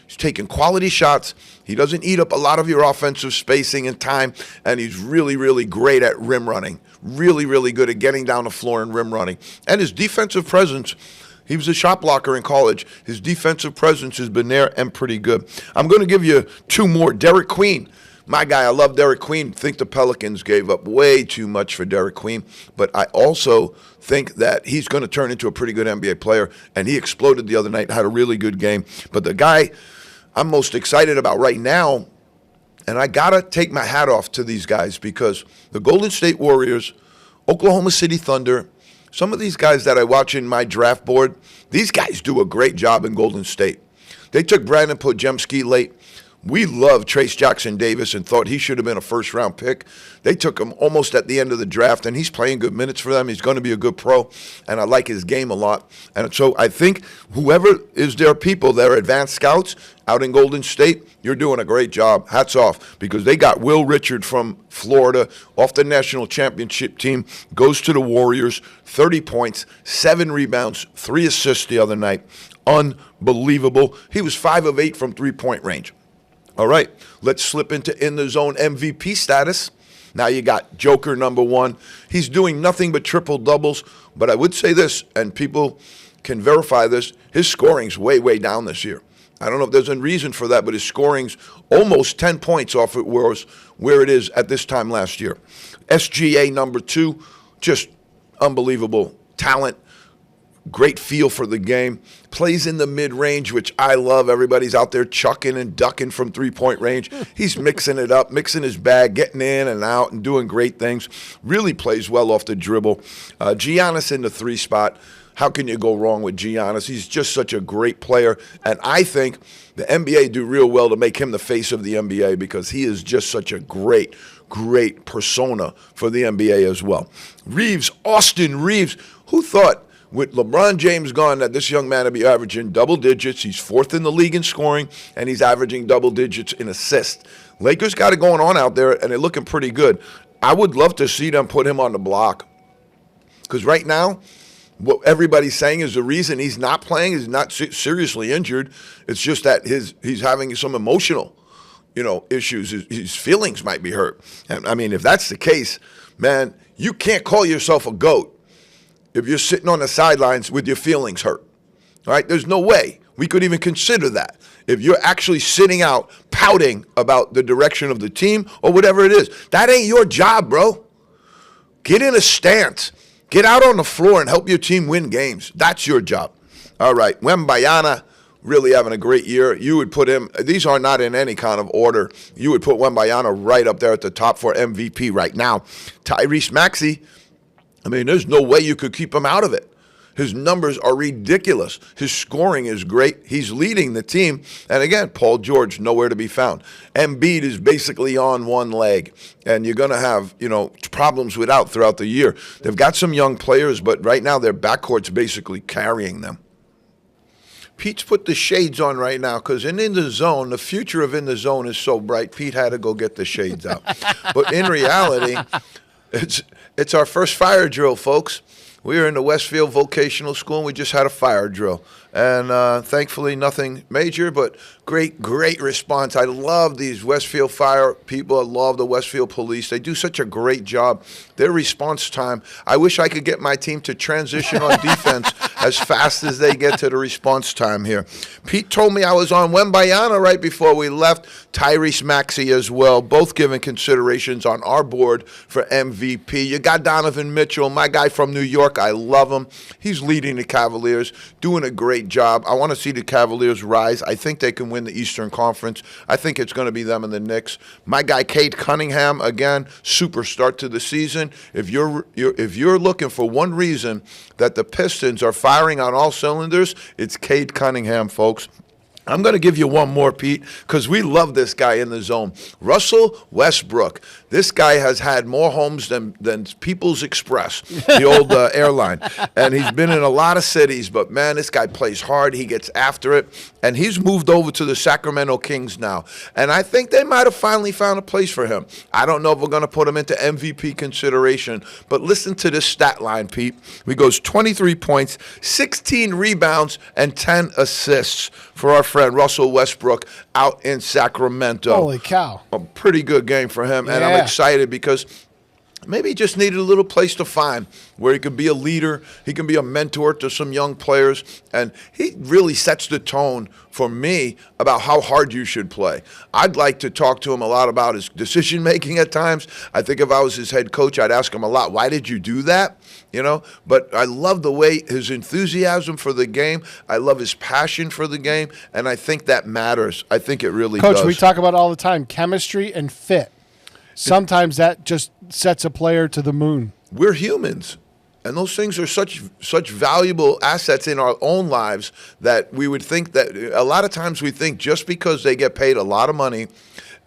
He's taking quality shots. He doesn't eat up a lot of your offensive spacing and time, and he's really, really great at rim running. Really, really good at getting down the floor and rim running. And his defensive presence, he was a shot blocker in college. His defensive presence has been there and pretty good. I'm going to give you 2 more. Derek Queen. My guy, I love Derek Queen. Think the Pelicans gave up way too much for Derek Queen, but I also think that he's going to turn into a pretty good NBA player, and he exploded the other night, had a really good game. But the guy, I'm most excited about right now, and I got to take my hat off to these guys because the Golden State Warriors, Oklahoma City Thunder, some of these guys that I watch in my draft board, these guys do a great job in Golden State. They took Brandon Podjemski late. We love Trace Jackson Davis and thought he should have been a first-round pick. They took him almost at the end of the draft, and he's playing good minutes for them. He's going to be a good pro, and I like his game a lot. And so I think whoever is their people, their advanced scouts out in Golden State, you're doing a great job. Hats off, because they got Will Richard from Florida off the national championship team, goes to the Warriors, 30 points, 7 rebounds, 3 assists the other night. Unbelievable. He was 5 of 8 from three-point range. All right, let's slip into in the zone MVP status. Now you got Joker number 1. He's doing nothing but triple doubles, but I would say this, and people can verify this, his scoring's way, way down this year. I don't know if there's a reason for that, but his scoring's almost 10 points off it was where it is at this time last year. SGA number 2, just unbelievable talent. Great feel for the game. Plays in the mid-range, which I love. Everybody's out there chucking and ducking from three-point range. He's mixing it up, mixing his bag, getting in and out and doing great things. Really plays well off the dribble. Giannis in the 3 spot. How can you go wrong with Giannis? He's just such a great player. And I think the NBA do real well to make him the face of the NBA because he is just such a great persona for the NBA as well. Reeves, Austin Reeves. Who thought with LeBron James gone that this young man would be averaging double digits? He's 4th in the league in scoring, and he's averaging double digits in assists. Lakers got it going on out there, and they're looking pretty good. I would love to see them put him on the block because right now, what everybody's saying is the reason he's not playing is not seriously injured. It's just that he's having some emotional, issues. His feelings might be hurt. And I mean, if that's the case, man, you can't call yourself a GOAT if you're sitting on the sidelines with your feelings hurt. All right? There's no way we could even consider that. If you're actually sitting out pouting about the direction of the team or whatever it is, that ain't your job, bro. Get in a stance. Get out on the floor and help your team win games. That's your job. All right. Wembanyama really having a great year. You would put him, these are not in any kind of order. You would put Wembanyama right up there at the top for MVP right now. Tyrese Maxey, I mean, there's no way you could keep him out of it. His numbers are ridiculous. His scoring is great. He's leading the team. And again, Paul George, nowhere to be found. Embiid is basically on one leg. And you're going to have, problems without throughout the year. They've got some young players, but right now their backcourt's basically carrying them. Pete's put the shades on right now because in the zone, the future of in the zone is so bright, Pete had to go get the shades out. But in reality, it's our first fire drill, folks. We were in the Westfield Vocational School, and we just had a fire drill. And thankfully, nothing major, but great response. I love these Westfield fire people. I love the Westfield police. They do such a great job. Their response time, I wish I could get my team to transition on defense as fast as they get to the response time here. Pete told me I was on Wembanyama right before we left. Tyrese Maxey as well, both given considerations on our board for MVP. You got Donovan Mitchell, my guy from New York. I love him. He's leading the Cavaliers, doing a great job. I want to see the Cavaliers rise. I think they can win the Eastern Conference. I think it's going to be them and the Knicks. My guy Cade Cunningham, again, super start to the season. If you're looking for one reason that the Pistons are firing on all cylinders, it's Cade Cunningham, folks. I'm going to give you one more, Pete, because we love this guy in the zone. Russell Westbrook. This guy has had more homes than People's Express, the old airline. And he's been in a lot of cities, but, man, this guy plays hard. He gets after it. And he's moved over to the Sacramento Kings now. And I think they might have finally found a place for him. I don't know if we're going to put him into MVP consideration, but listen to this stat line, Pete. He goes 23 points, 16 rebounds, and 10 assists for our friend Russell Westbrook out in Sacramento. Holy cow. A pretty good game for him. And I'm excited because Maybe he just needed a little place to find where he could be a leader, he can be a mentor to some young players, and he really sets the tone for me about how hard you should play. I'd like to talk to him a lot about his decision making at times. I think if I was his head coach, I'd ask him a lot, why did you do that? But I love the way his enthusiasm for the game, I love his passion for the game, and I think that matters. I think it really does. Coach, we talk about all the time, chemistry and fit. Sometimes that just sets a player to the moon. We're humans, and those things are such valuable assets in our own lives that we would think that a lot of times we think just because they get paid a lot of money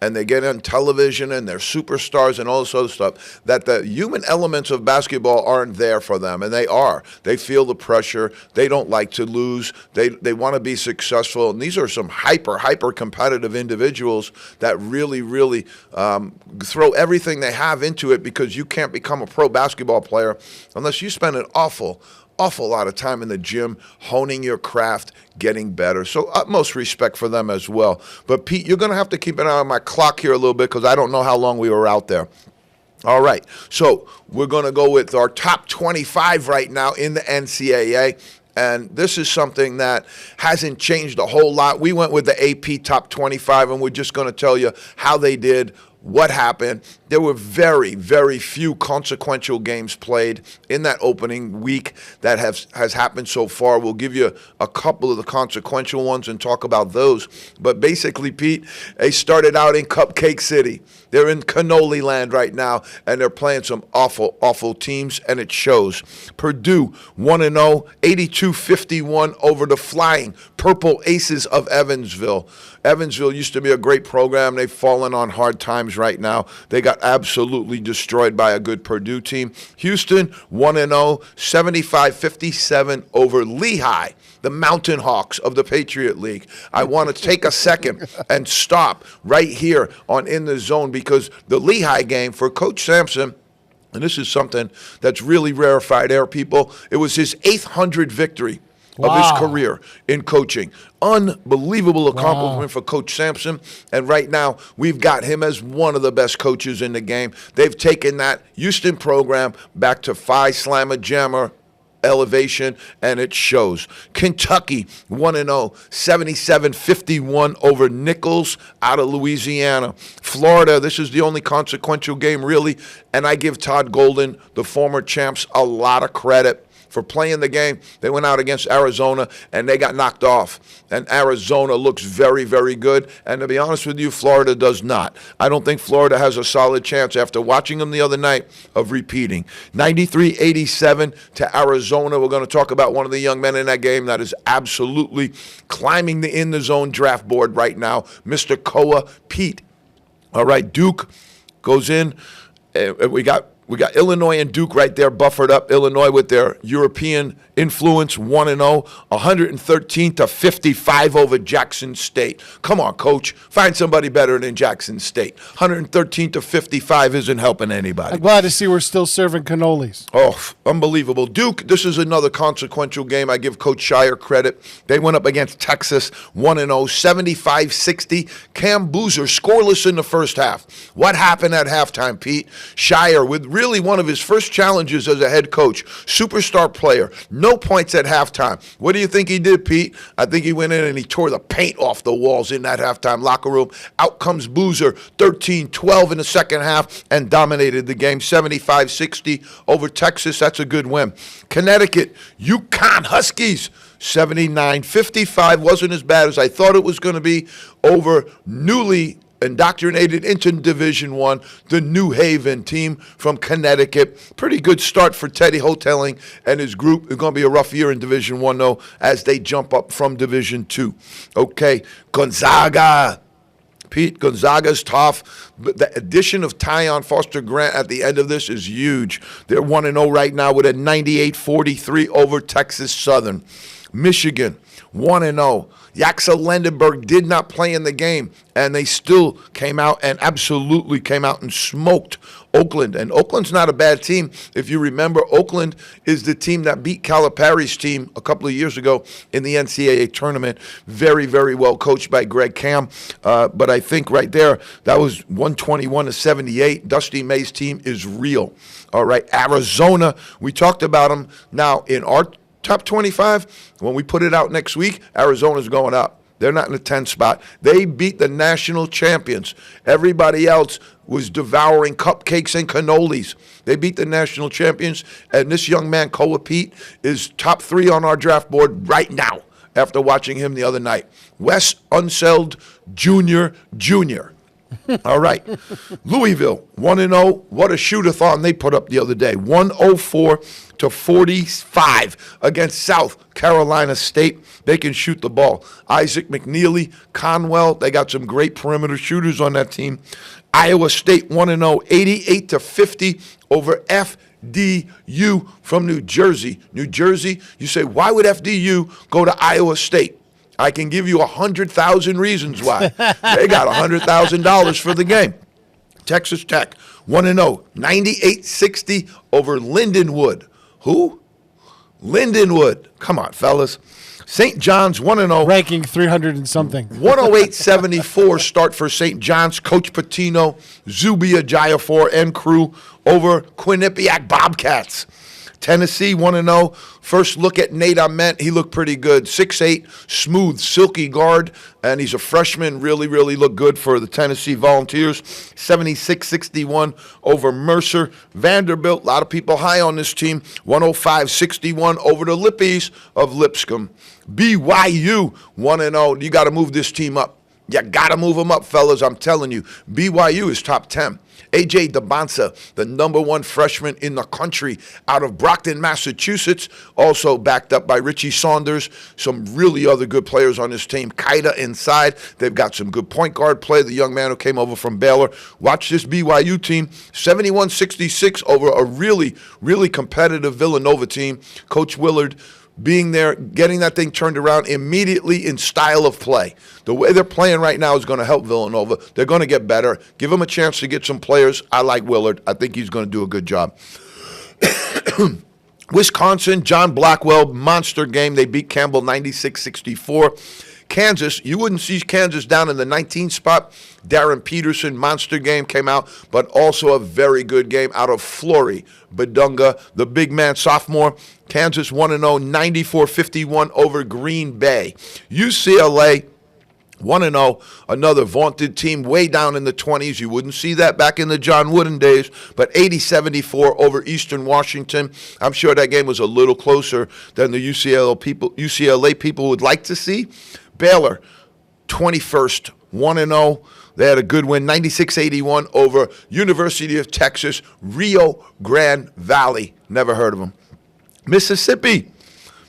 and they get on television and they're superstars and all this other stuff, that the human elements of basketball aren't there for them, and they are. They feel the pressure. They don't like to lose. They want to be successful, and these are some hyper competitive individuals that really throw everything they have into it, because you can't become a pro basketball player unless you spend an awful lot of time in the gym honing your craft, getting better. So utmost respect for them as well. But Pete, you're going to have to keep an eye on my clock here a little bit, because I don't know how long we were out there. All right, so we're going to go with our top 25 right now in the NCAA. And this is something that hasn't changed a whole lot. We went with the AP top 25, and we're just going to tell you how they did, what happened. There were very few consequential games played in that opening week that has happened so far. We'll give you a couple of the consequential ones and talk about those. But basically, Pete, they started out in Cupcake City. They're in cannoli land right now, and they're playing some awful teams, and it shows. Purdue 1-0, 82-51 over the flying Purple Aces of Evansville. Evansville used to be a great program. They've fallen on hard times right now. They got absolutely destroyed by a good Purdue team. Houston 1-0, 75-57 over Lehigh, the Mountain Hawks of the Patriot League. I want to take a second and stop right here on In the Zone, because the Lehigh game for Coach Sampson, and this is something that's really rarefied air, people, it was his 800 victory of his career in coaching. Unbelievable accomplishment for Coach Sampson. And right now, we've got him as one of the best coaches in the game. They've taken that Houston program back to Phi Slamma Jammer elevation, and it shows. Kentucky 1-0, 77-51 over Nichols out of Louisiana. Florida, this is the only consequential game really, and I give Todd Golden, the former champs, a lot of credit for playing the game. They went out against Arizona, and they got knocked off. And Arizona looks very good. And to be honest with you, Florida does not. I don't think Florida has a solid chance after watching them the other night of repeating. 93-87 to Arizona. We're going to talk about one of the young men in that game that is absolutely climbing the In the Zone draft board right now, Mr. Koa Pete. All right, Duke goes in. We got Illinois and Duke right there buffered up. Illinois with their European influence, 1-0, 113-55 over Jackson State. Come on, Coach. Find somebody better than Jackson State. 113-55 isn't helping anybody. I'm glad to see we're still serving cannolis. Oh, unbelievable. Duke, this is another consequential game. I give Coach Shire credit. They went up against Texas, 1-0, 75-60. Cam Boozer scoreless in the first half. What happened at halftime, Pete? Shire with really one of his first challenges as a head coach, superstar player, no points at halftime. What do you think he did, Pete? I think he went in and he tore the paint off the walls in that halftime locker room. Out comes Boozer, 13-12 in the second half, and dominated the game, 75-60 over Texas. That's a good win. Connecticut, UConn Huskies, 79-55. Wasn't as bad as I thought it was going to be over newly indoctrinated into Division I, the New Haven team from Connecticut. Pretty good start for Teddy Hoteling and his group. It's going to be a rough year in Division I, though, as they jump up from Division II. Okay, Gonzaga. Pete, Gonzaga's tough, but the addition of Tyon Foster Grant at the end of this is huge. They're 1-0 right now with a 98-43 over Texas Southern. Michigan, 1-0. Jaxa Lendenberg did not play in the game, and they still came out and absolutely came out and smoked Oakland. And Oakland's not a bad team. If you remember, Oakland is the team that beat Calipari's team a couple of years ago in the NCAA tournament. Very, very well coached by Greg Cam. But I think right there, that was 121-78. Dusty May's team is real. All right, Arizona, we talked about them. Now, in our top 25, when we put it out next week, Arizona's going up. They're not in the 10th spot. They beat the national champions. Everybody else was devouring cupcakes and cannolis. They beat the national champions, and this young man, Koa Pete, is top 3 on our draft board right now after watching him the other night. Wes Unseld Jr. All right. Louisville, 1-0. What a shoot-a-thon they put up the other day. 104-45 against South Carolina State. They can shoot the ball. Isaac McNeely, Conwell, they got some great perimeter shooters on that team. Iowa State, 1-0, 88-50 over FDU from New Jersey. New Jersey, you say, why would FDU go to Iowa State? I can give you 100,000 reasons why. They got $100,000 for the game. Texas Tech, 1-0, 98-60 over Lindenwood. Who? Lindenwood. Come on, fellas. St. John's, 1-0. Ranking 300 and something. 108-74 start for St. John's. Coach Patino, Zubia Jayafor, and crew over Quinnipiac Bobcats. Tennessee, 1-0. First look at Nate Ament. He looked pretty good. 6'8", smooth, silky guard, and he's a freshman. Really, really looked good for the Tennessee Volunteers. 76-61 over Mercer. Vanderbilt, a lot of people high on this team. 105-61 over the Lippies of Lipscomb. BYU, 1-0. You got to move this team up. You got to move them up, fellas. I'm telling you. BYU is top 10. A.J. DeBonsa, the #1 freshman in the country out of Brockton, Massachusetts, also backed up by Richie Saunders. Some really other good players on this team. Kaida inside. They've got some good point guard play. The young man who came over from Baylor. Watch this BYU team. 71-66 over a really, really competitive Villanova team. Coach Willard being there, getting that thing turned around immediately in style of play. The way they're playing right now is going to help Villanova. They're going to get better. Give them a chance to get some players. I like Willard. I think he's going to do a good job. Wisconsin, John Blackwell, monster game. They beat Campbell 96-64. Kansas, you wouldn't see Kansas down in the 19th spot. Darren Peterson, monster game came out, but also a very good game out of Flory Badunga, the big man sophomore. Kansas 1-0, 94-51 over Green Bay. UCLA, 1-0, another vaunted team way down in the 20s. You wouldn't see that back in the John Wooden days, but 80-74 over Eastern Washington. I'm sure that game was a little closer than the UCLA people would like to see. Baylor, 21st, 1-0. They had a good win, 96-81 over University of Texas, Rio Grande Valley. Never heard of them. Mississippi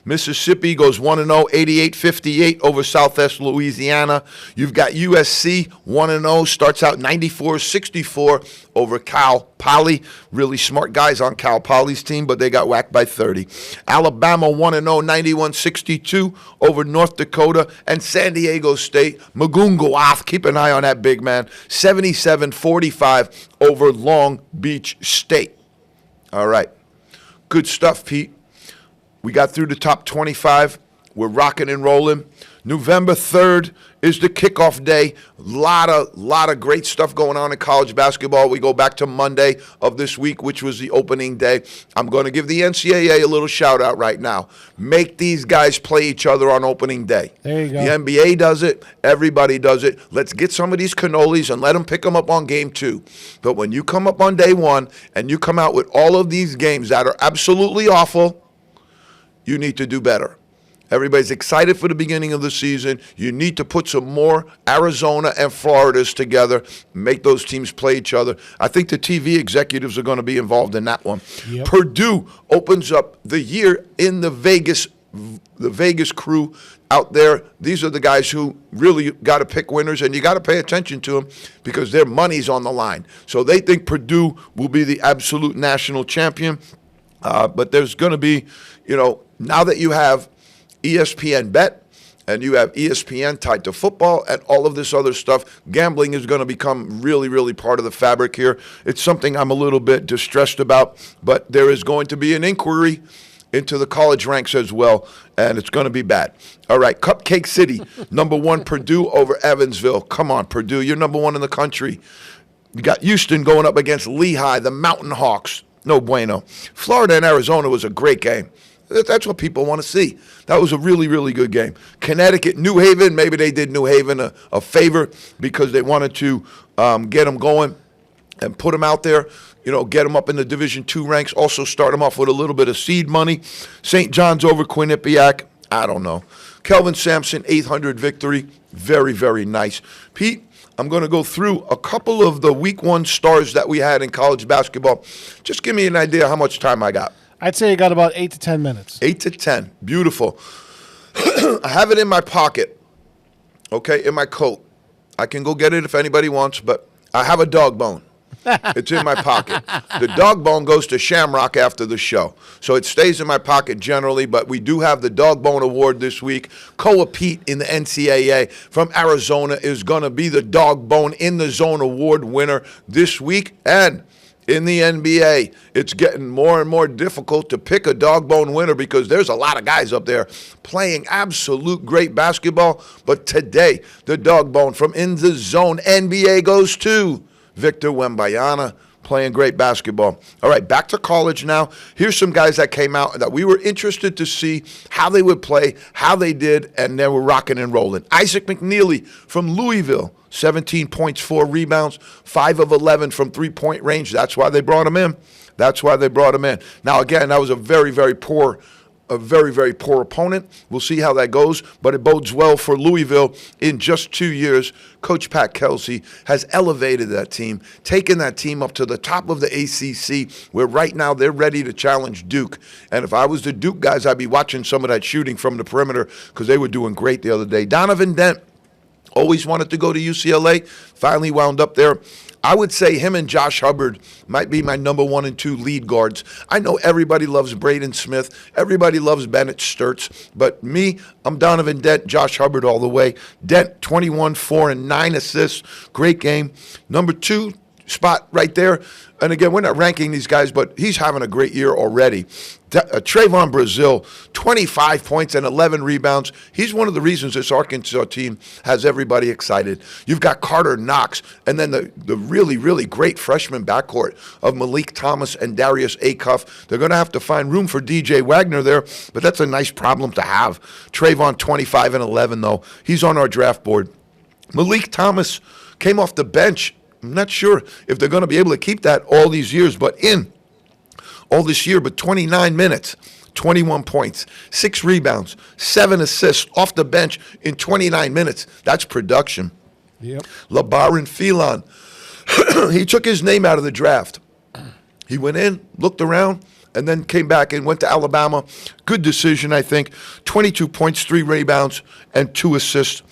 goes 1-0, 88-58 over Southwest Louisiana. You've got USC 1-0, starts out 94-64 over Cal Poly. Really smart guys on Cal Poly's team, but they got whacked by 30. Alabama 1-0, 91-62 over North Dakota. And San Diego State, Magungawath, keep an eye on that big man, 77-45 over Long Beach State. All right. Good stuff, Pete. We got through the top 25. We're rocking and rolling. November 3rd is the kickoff day. Lot of great stuff going on in college basketball. We go back to Monday of this week, which was the opening day. I'm going to give the NCAA a little shout out right now. Make these guys play each other on opening day. There you go. The NBA does it. Everybody does it. Let's get some of these cannolis and let them pick them up on game 2. But when you come up on day 1 and you come out with all of these games that are absolutely awful, you need to do better. Everybody's excited for the beginning of the season. You need to put some more Arizona and Floridas together, make those teams play each other. I think the TV executives are going to be involved in that one. Yep. Purdue opens up the year in the Vegas crew out there. These are the guys who really got to pick winners, and you got to pay attention to them because their money's on the line. So they think Purdue will be the absolute national champion. But there's going to be, now that you have ESPN Bet and you have ESPN tied to football and all of this other stuff, gambling is going to become really, really part of the fabric here. It's something I'm a little bit distressed about, but there is going to be an inquiry into the college ranks as well, and it's going to be bad. All right, Cupcake City, number 1, Purdue over Evansville. Come on, Purdue, you're number 1 in the country. You got Houston going up against Lehigh, the Mountain Hawks. No bueno. Florida and Arizona was a great game. That's what people want to see. That was a really, really good game. Connecticut, New Haven, maybe they did New Haven a favor because they wanted to get them going and put them out there, get them up in the Division II ranks, also start them off with a little bit of seed money. St. John's over Quinnipiac, I don't know. Kelvin Sampson, 800 victory, very, very nice. Pete, I'm going to go through a couple of the week 1 stars that we had in college basketball. Just give me an idea how much time I got. I'd say you got about 8 to 10 minutes. 8 to 10, beautiful. I have it in my pocket, okay, in my coat. I can go get it if anybody wants, but I have a dog bone. It's in my pocket. The dog bone goes to Shamrock after the show. So it stays in my pocket generally, but we do have the Dog Bone Award this week. Koa Pete in the NCAA from Arizona is going to be the Dog Bone in the Zone Award winner this week. And in the NBA, it's getting more and more difficult to pick a dog bone winner because there's a lot of guys up there playing absolute great basketball. But today, the dog bone from In the Zone NBA goes to Victor Wembanyama, playing great basketball. All right, back to college now. Here's some guys that came out that we were interested to see how they would play, how they did, and they were rocking and rolling. Isaac McNeely from Louisville, 17 points, 4 rebounds, 5 of 11 from three-point range. That's why they brought him in. Now, again, that was a very, very poor opponent. We'll see how that goes, but it bodes well for Louisville. In just 2 years, Coach Pat Kelsey has elevated that team, taken that team up to the top of the ACC, where right now they're ready to challenge Duke. And if I was the Duke guys, I'd be watching some of that shooting from the perimeter because they were doing great the other day. Donovan Dent always wanted to go to UCLA, finally wound up there. I would say him and Josh Hubbard might be my number 1 and 2 lead guards. I know everybody loves Braden Smith. Everybody loves Bennett Sturts. But me, I'm Donovan Dent, Josh Hubbard all the way. Dent, 21, 4, and 9 assists. Great game. Number 2 spot right there. And again, we're not ranking these guys, but he's having a great year already. Trayvon Brazile, 25 points and 11 rebounds. He's one of the reasons this Arkansas team has everybody excited. You've got Carter Knox, and then the really, really great freshman backcourt of Malik Thomas and Darius Acuff. They're going to have to find room for DJ Wagner there, but that's a nice problem to have. Trayvon, 25 and 11, though. He's on our draft board. Malik Thomas came off the bench. I'm not sure if they're going to be able to keep that all these years, but in all this year, but 29 minutes, 21 points, 6 rebounds, 7 assists off the bench in 29 minutes. That's production. Yep. LeBaron Phelan, he took his name out of the draft. He went in, looked around, and then came back and went to Alabama. Good decision, I think. 22 points, 3 rebounds, and 8 assists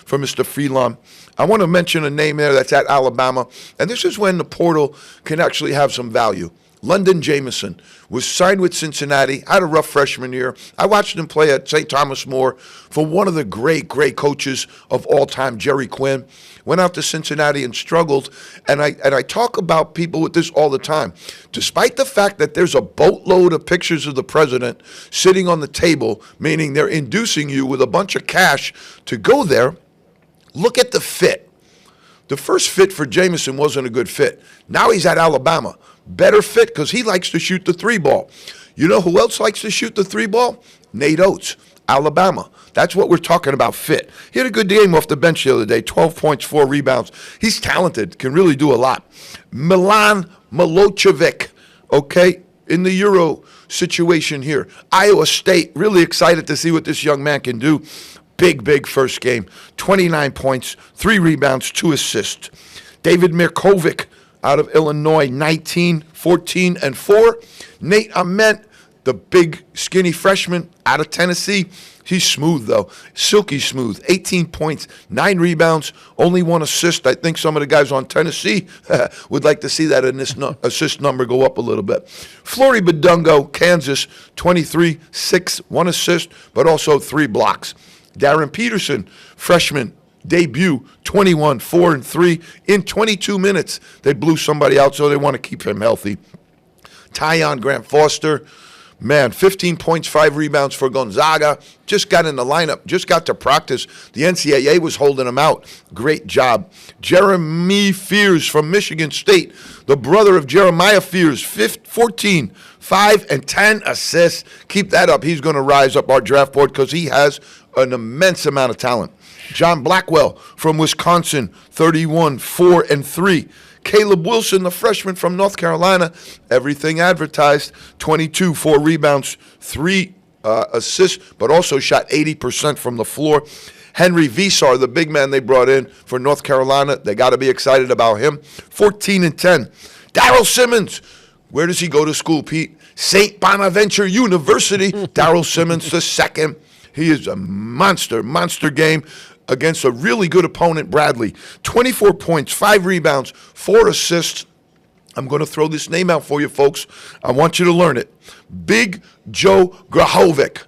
for Mr. Phelan. I want to mention a name there that's at Alabama, and this is when the portal can actually have some value. London Jamison was signed with Cincinnati, had a rough freshman year. I watched him play at St. Thomas More for one of the great, great coaches of all time, Jerry Quinn. Went out to Cincinnati and struggled, and I talk about people with this all the time. Despite the fact that there's a boatload of pictures of the president sitting on the table, meaning they're inducing you with a bunch of cash to go there, look at the fit. The first fit for Jamison wasn't a good fit. Now he's at Alabama. Better fit because he likes to shoot the 3-ball. You know who else likes to shoot the 3-ball? Nate Oates, Alabama. That's what we're talking about, fit. He had a good game off the bench the other day, 12 points, 4 rebounds. He's talented, can really do a lot. Milan Milojevic, okay, in the Euro situation here. Iowa State, really excited to see what this young man can do. Big first game. 29 points, 3 rebounds, 2 assists. David Mirkovic out of Illinois, 19, 14, and 4. Nate Ament, the big, skinny freshman out of Tennessee, He's smooth, though. Silky smooth. 18 points, 9 rebounds, only 1 assist. I think some of the guys on Tennessee would like to see that assist number go up a little bit. Flory Badungo, Kansas, 23, 6, 1 assist, but also 3 blocks. Darren Peterson, freshman, debut, 21, 4, and 3 in 22 minutes. They blew somebody out, so they want to keep him healthy. Tyon Grant Foster, man, 15 points, 5 rebounds for Gonzaga. Just got in the lineup, just got to practice. The NCAA was holding him out. Great job. Jeremy Fears from Michigan State, the brother of Jeremiah Fears, 14, 5, and 10 assists. Keep that up. He's going to rise up our draft board because he has an immense amount of talent. John Blackwell from Wisconsin, 31, 4, and 3. Caleb Wilson, the freshman from North Carolina, everything advertised, 22, 4 rebounds, 3 assists, but also shot 80% from the floor. Henry Visar, the big man they brought in for North Carolina, they got to be excited about him, 14 and 10. Daryl Simmons, where does he go to school, Pete? St. Bonaventure University. Daryl Simmons, the second. He is a monster game against a really good opponent, Bradley. 24 points, 5 rebounds, 4 assists. I'm going to throw this name out for you, folks. I want you to learn it. Big Joe Grahovic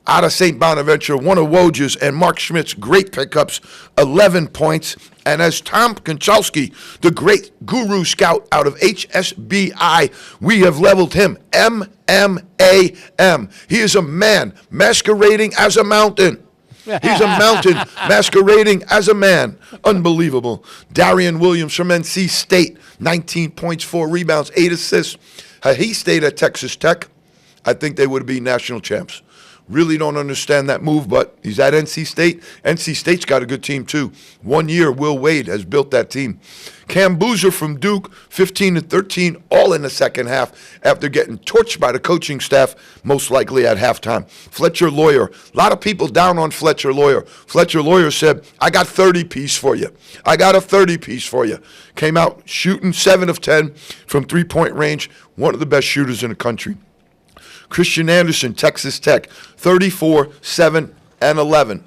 out of St. Bonaventure, one of Woj's and Mark Schmidt's great pickups, 11 points. And as Tom Konchalski, the great guru scout out of HSBI, we have leveled him, M-M-A-M. He is a man masquerading as a mountain. He's a mountain masquerading as a man. Unbelievable. Darian Williams from NC State, 19 points, 4 rebounds, 8 assists. Had he stayed at Texas Tech, I think they would be national champs. Really don't understand that move, but he's at NC State. NC State's got a good team, too. 1 year, Will Wade has built that team. Cam Boozer from Duke, 15 and 13, all in the second half after getting torched by the coaching staff, most likely at halftime. Fletcher Lawyer, a lot of people down on Fletcher Lawyer. Fletcher Lawyer said, I got 30-piece for you. I got a 30-piece for you. Came out shooting 7 of 10 from three-point range, one of the best shooters in the country. Christian Anderson, Texas Tech, 34, 7, and 11.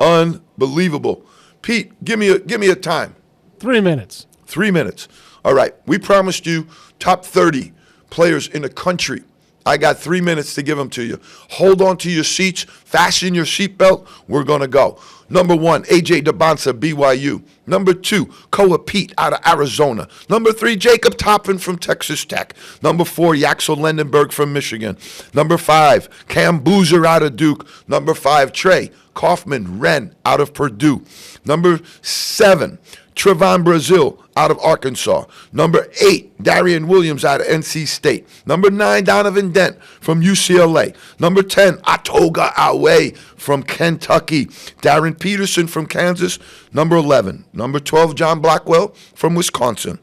Unbelievable. Pete, give me a time. 3 minutes. 3 minutes. All right. We promised you top 30 players in the country. I got 3 minutes to give them to you. Hold on to your seats. Fasten your seatbelt. We're going to go. Number 1, A.J. DeBonsa, BYU. Number 2, Koa Pete out of Arizona. Number 3, Jacob Toppin from Texas Tech. Number 4, Yaxel Lendenberg from Michigan. Number 5, Cam Boozer out of Duke. Number 5, Trey Kaufman-Renn out of Purdue. Number 7, Trevon Brazil out of Arkansas. Number 8, Darian Williams out of NC State. Number 9, Donovan Dent from UCLA. Number 10, Atoga Awe from Kentucky. Darren Peterson from Kansas. Number 11. Number 12, John Blackwell from Wisconsin.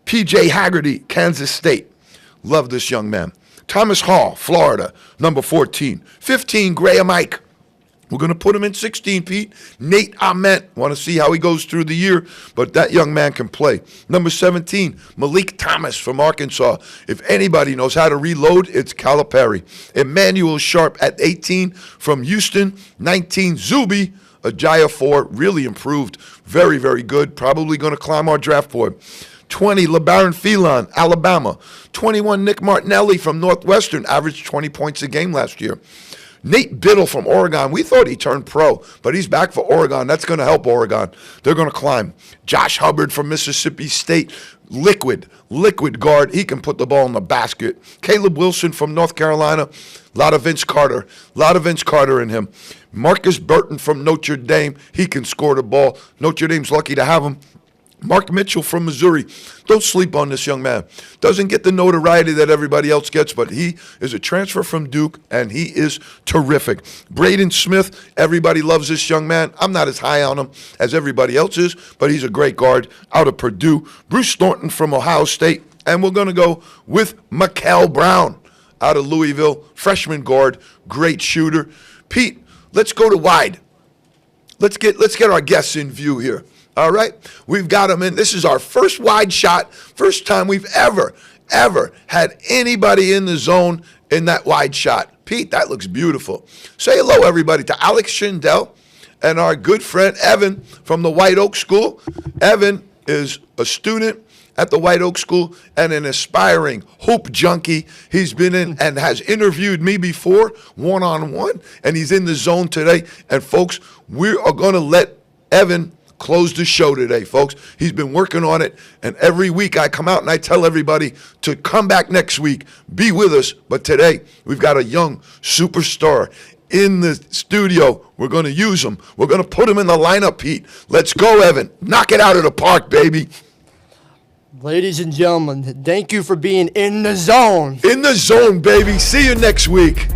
P.J. Haggerty, Kansas State. Love this young man. Thomas Hall, Florida. Number 14. 15, Graham Ike. We're going to put him in 16, Pete. Nate Ament. Want to see how he goes through the year, but that young man can play. Number 17, Malik Thomas from Arkansas. If anybody knows how to reload, it's Calipari. Emmanuel Sharp at 18 from Houston. 19, Zuby Ajayafor, really improved. Very, very good. Probably going to climb our draft board. 20, LeBaron Phelan, Alabama. 21, Nick Martinelli from Northwestern. Averaged 20 points a game last year. Nate Biddle from Oregon. We thought he turned pro, but he's back for Oregon. That's going to help Oregon. They're going to climb. Josh Hubbard from Mississippi State. Liquid guard. He can put the ball in the basket. Caleb Wilson from North Carolina. A lot of Vince Carter in him. Marcus Burton from Notre Dame. He can score the ball. Notre Dame's lucky to have him. Mark Mitchell from Missouri. Don't sleep on this young man. Doesn't get the notoriety that everybody else gets, but he is a transfer from Duke, and he is terrific. Braden Smith, everybody loves this young man. I'm not as high on him as everybody else is, but he's a great guard out of Purdue. Bruce Thornton from Ohio State, and we're going to go with Mikel Brown out of Louisville, freshman guard, great shooter. Pete, let's go to wide. Let's get our guests in view here. All right, we've got them in. This is our first wide shot, first time we've ever had anybody in the zone in that wide shot. Pete, that looks beautiful. Say hello, everybody, to Alex Schindel and our good friend Evan from the White Oak School. Evan is a student at the White Oak School and an aspiring hoop junkie. He's been in and has interviewed me before one-on-one, and he's in the zone today. And, folks, we are going to let Evan close the show today, folks. He's been working on it, and every week I come out and I tell everybody to come back next week, be with us. But today we've got a young superstar in the studio. We're going to use him. We're going to put him in the lineup, Pete. Let's go, Evan. Knock it out of the park, baby. Ladies and gentlemen, thank you for being in the zone. In the zone, baby. See you next week.